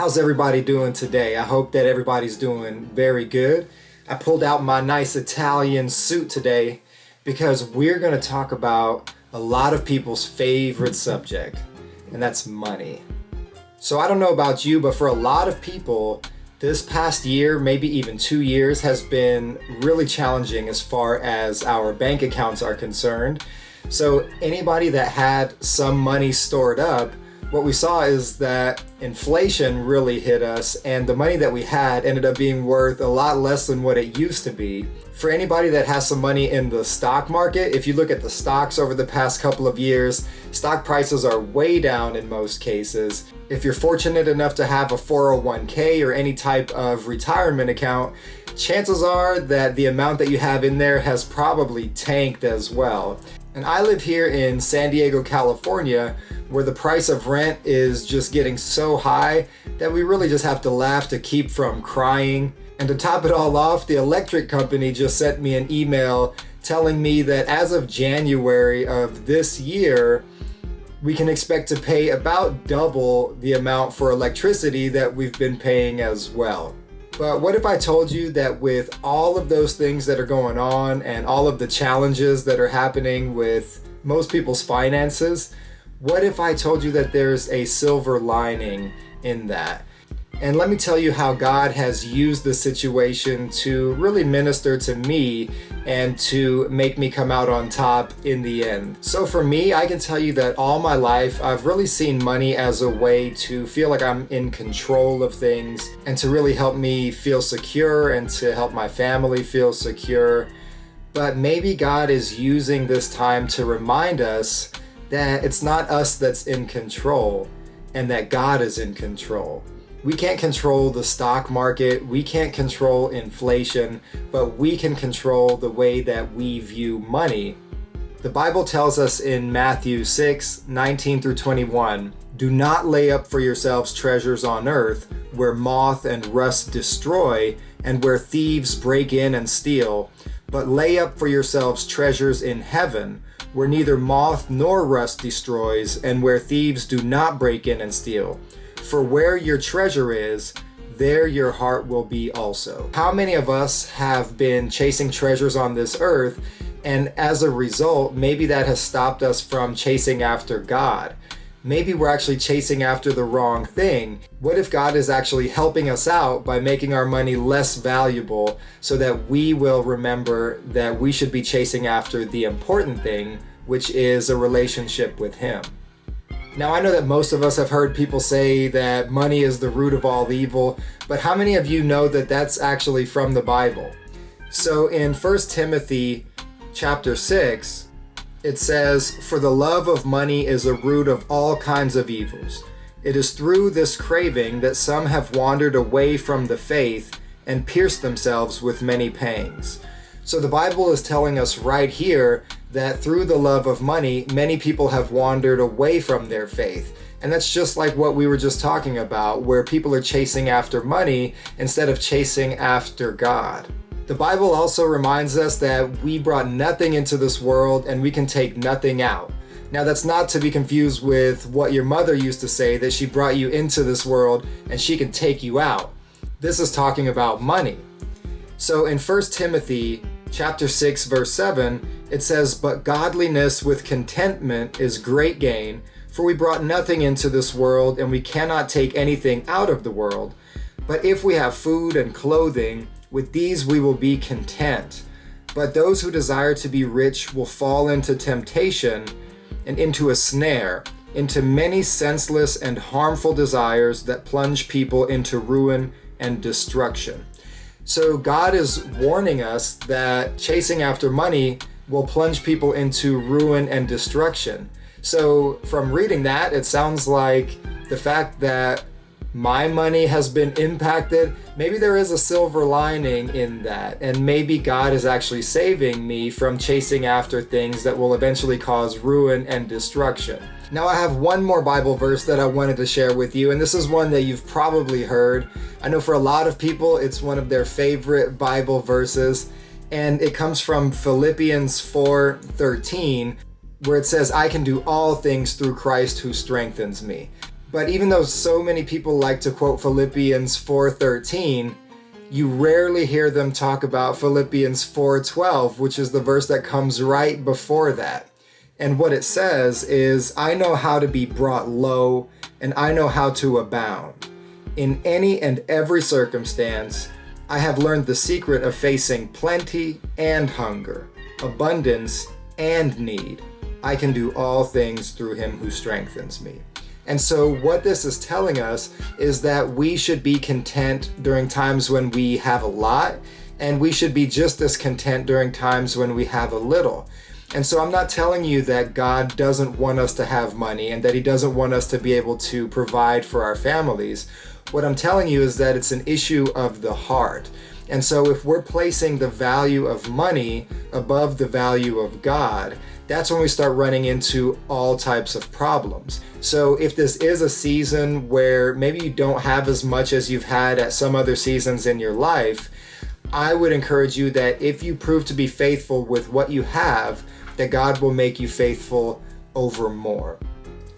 How's everybody doing today? I hope that everybody's doing very good. I pulled out my nice Italian suit today because we're going to talk about a lot of people's favorite subject, and that's money. So I don't know about you, but for a lot of people, this past year, maybe even 2 years, has been really challenging as far as our bank accounts are concerned. So anybody that had some money stored up, what we saw is that inflation really hit us, and the money that we had ended up being worth a lot less than what it used to be. For anybody that has some money in the stock market, if you look at the stocks over the past couple of years, stock prices are way down in most cases. If you're fortunate enough to have a 401k or any type of retirement account, chances are that the amount that you have in there has probably tanked as well. And I live here in San Diego, California, where the price of rent is just getting so high that we really just have to laugh to keep from crying. And to top it all off, the electric company just sent me an email telling me that as of January of this year, we can expect to pay about double the amount for electricity that we've been paying as well. But what if I told you that with all of those things that are going on and all of the challenges that are happening with most people's finances, what if I told you that there's a silver lining in that? And let me tell you how God has used the situation to really minister to me and to make me come out on top in the end. So for me, I can tell you that all my life, I've really seen money as a way to feel like I'm in control of things and to really help me feel secure and to help my family feel secure. But maybe God is using this time to remind us that it's not us that's in control and that God is in control. We can't control the stock market, we can't control inflation, but we can control the way that we view money. The Bible tells us in Matthew 6:19 through 21, "Do not lay up for yourselves treasures on earth, where moth and rust destroy, and where thieves break in and steal, but lay up for yourselves treasures in heaven, where neither moth nor rust destroys, and where thieves do not break in and steal. For where your treasure is, there your heart will be also." How many of us have been chasing treasures on this earth, and as a result, maybe that has stopped us from chasing after God? Maybe we're actually chasing after the wrong thing. What if God is actually helping us out by making our money less valuable so that we will remember that we should be chasing after the important thing, which is a relationship with Him? Now, I know that most of us have heard people say that money is the root of all evil, but how many of you know that that's actually from the Bible? So in 1 Timothy chapter 6, it says, "For the love of money is a root of all kinds of evils. It is through this craving that some have wandered away from the faith and pierced themselves with many pangs." So the Bible is telling us right here that through the love of money, many people have wandered away from their faith. And that's just like what we were just talking about, where people are chasing after money instead of chasing after God. The Bible also reminds us that we brought nothing into this world and we can take nothing out. Now, that's not to be confused with what your mother used to say, that she brought you into this world and she can take you out. This is talking about money. So in 1 Timothy chapter 6, verse 7, it says, "But godliness with contentment is great gain, for we brought nothing into this world, and we cannot take anything out of the world. But if we have food and clothing, with these we will be content. But those who desire to be rich will fall into temptation and into a snare, into many senseless and harmful desires that plunge people into ruin and destruction." So God is warning us that chasing after money will plunge people into ruin and destruction. So from reading that, it sounds like the fact that my money has been impacted, maybe there is a silver lining in that, and maybe God is actually saving me from chasing after things that will eventually cause ruin and destruction. Now, I have one more Bible verse that I wanted to share with you, and this is one that you've probably heard. I know for a lot of people, it's one of their favorite Bible verses, and it comes from Philippians 4:13, where it says, "I can do all things through Christ who strengthens me." But even though so many people like to quote Philippians 4:13, you rarely hear them talk about Philippians 4:12, which is the verse that comes right before that. And what it says is, I know how to be brought low, and I know how to abound. In any and every circumstance, I have learned the secret of facing plenty and hunger, abundance and need. I can do all things through him who strengthens me. And so what this is telling us is that we should be content during times when we have a lot, and we should be just as content during times when we have a little. And so I'm not telling you that God doesn't want us to have money and that he doesn't want us to be able to provide for our families. What I'm telling you is that it's an issue of the heart. And so if we're placing the value of money above the value of God, that's when we start running into all types of problems. So if this is a season where maybe you don't have as much as you've had at some other seasons in your life, I would encourage you that if you prove to be faithful with what you have, that God will make you faithful over more.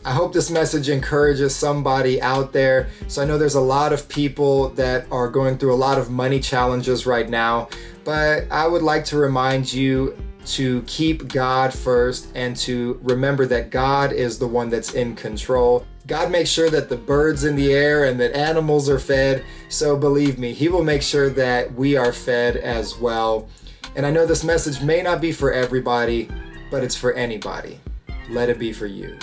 I hope this message encourages somebody out there. So I know there's a lot of people that are going through a lot of money challenges right now, but I would like to remind you to keep God first and to remember that God is the one that's in control. God makes sure that the birds in the air and that animals are fed. So believe me, he will make sure that we are fed as well. And I know this message may not be for everybody, but it's for anybody. Let it be for you.